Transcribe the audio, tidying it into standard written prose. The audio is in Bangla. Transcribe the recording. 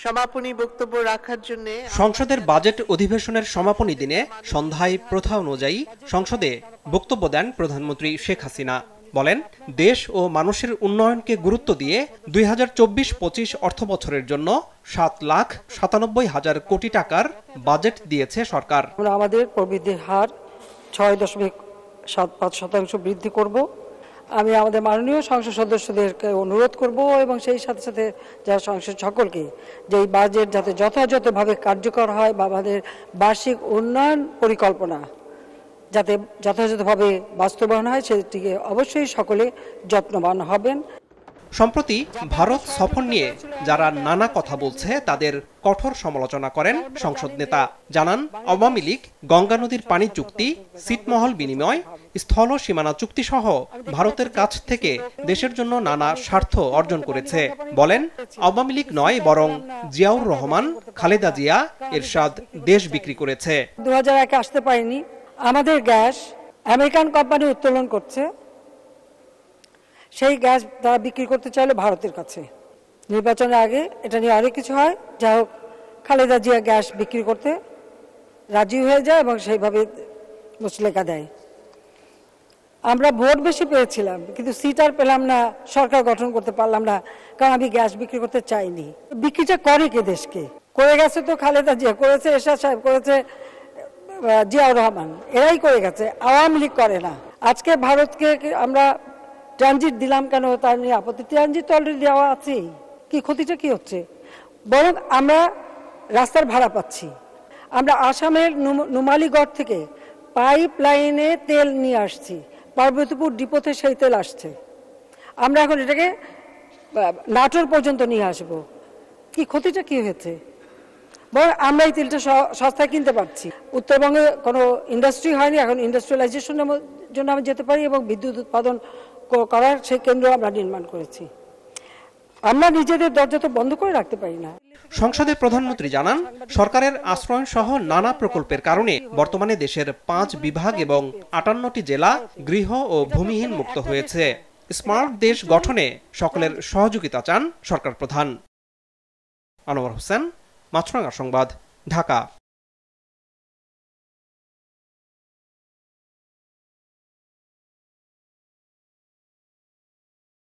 সমাপনী বক্তব্য রাখার জন্য সংসদের বাজেট অধিবেশনের সমাপনী দিনে সন্ধ্যায় প্রথা অনুযায়ী সংসদে বক্তব্য দেন প্রধানমন্ত্রী শেখ হাসিনা। বলেন, দেশ ও মানুষের উন্নয়নকে গুরুত্ব দিয়ে 2024-25 অর্থবছরের জন্য 7,97,000 কোটি টাকার বাজেট দিয়েছে সরকার। আমাদের প্রবৃদ্ধির হার 6.75% বৃদ্ধি করব। আমি আমাদের মাননীয় সংসদ সদস্যদেরকে অনুরোধ করব এবং সেই সাথে সাথে যারা সংসদ সকলকে যে এই বাজেট যাতে যথাযথভাবে কার্যকর হয় বা আমাদের বার্ষিক উন্নয়ন পরিকল্পনা যাতে যথাযথভাবে বাস্তবায়ন হয় সেটিকে অবশ্যই সকলে যত্নবান হবেন। সম্প্রতি ভারত সফর নিয়ে যারা নানা কথা বলছে তাদের কঠোর সমালোচনা করেন সংসদ নেতা। জানান, আওয়ামী লীগ গঙ্গা নদীর পানি চুক্তি, ছিটমহল বিনিময়, স্থল সীমানা চুক্তি সহ ভারতের কাছ থেকে দেশের জন্য নানা স্বার্থ অর্জন করেছে। বলেন, আওয়ামী লীগ নয় বরং জিয়াউর রহমান, খালেদা জিয়া, এরশাদ দেশ বিক্রি করেছে। 2001 আসতে পারেনি, আমাদের গ্যাস আমেরিকান কোম্পানি উত্তোলন করছে, সেই গ্যাস তারা বিক্রি করতে চাইলে ভারতের কাছে। নির্বাচনের আগে এটা নিয়ে অনেক কিছু হয়, যাই হোক খালেদা জিয়া গ্যাস বিক্রি করতে রাজি হয়ে যায় এবং সেইভাবে মুচলেকা দেয়। আমরা ভোট বেশি পেয়েছিলাম কিন্তু সিট আর পেলাম না, সরকার গঠন করতে পারলাম না, কারণ আমি গ্যাস বিক্রি করতে চাইনি। বিক্রিটা করে কে দেশকে? করে গেছে তো খালেদা জিয়া, করেছে এরশাদ সাহেব, করেছে জিয়াউর রহমান, এরাই করে গেছে, আওয়ামী লীগ করে না। আজকে ভারতকে আমরা ট্রানজিট দিলাম কেন তার নিয়ে আপত্তি। ট্রানজিট তো অলরেডি দেওয়া আছে, কি ক্ষতিটা কি হচ্ছে? বরং আমরা রাস্তার ভাড়া পাচ্ছি। আমরা আসামের নুমালীগড় থেকে পাইপ লাইনে তেল নিয়ে আসছি, পার্বতীপুর ডিপোতে সেই তেল আসছে। আমরা এখন এটাকে নাটোর পর্যন্ত নিয়ে আসবো, কি ক্ষতিটা কি হয়েছে? বরং আমরা এই তেলটা সস্তায় কিনতে পারছি। উত্তরবঙ্গে কোনো ইন্ডাস্ট্রি হয়নি, এখন ইন্ডাস্ট্রিয়ালাইজেশনের জন্য আমরা যেতে পারি এবং বিদ্যুৎ উৎপাদন করার সেই কেন্দ্র আমরা নির্মাণ করেছি। আমরা নিজেদের দরজা তো বন্ধ করে রাখতে পারি না। সংসদে প্রধানমন্ত্রী জানান, সরকারের আশ্রয়ন সহ নানা প্রকল্পের কারণে বর্তমানে দেশের 5 বিভাগ এবং 58টি জেলা গৃহ ও ভূমিহীন মুক্ত হয়েছে। স্মার্ট দেশ গঠনে সকলের সহযোগিতা চান সরকার প্রধান। আনোয়ার হোসেন, মাছরাঙা সংবাদ, ঢাকা।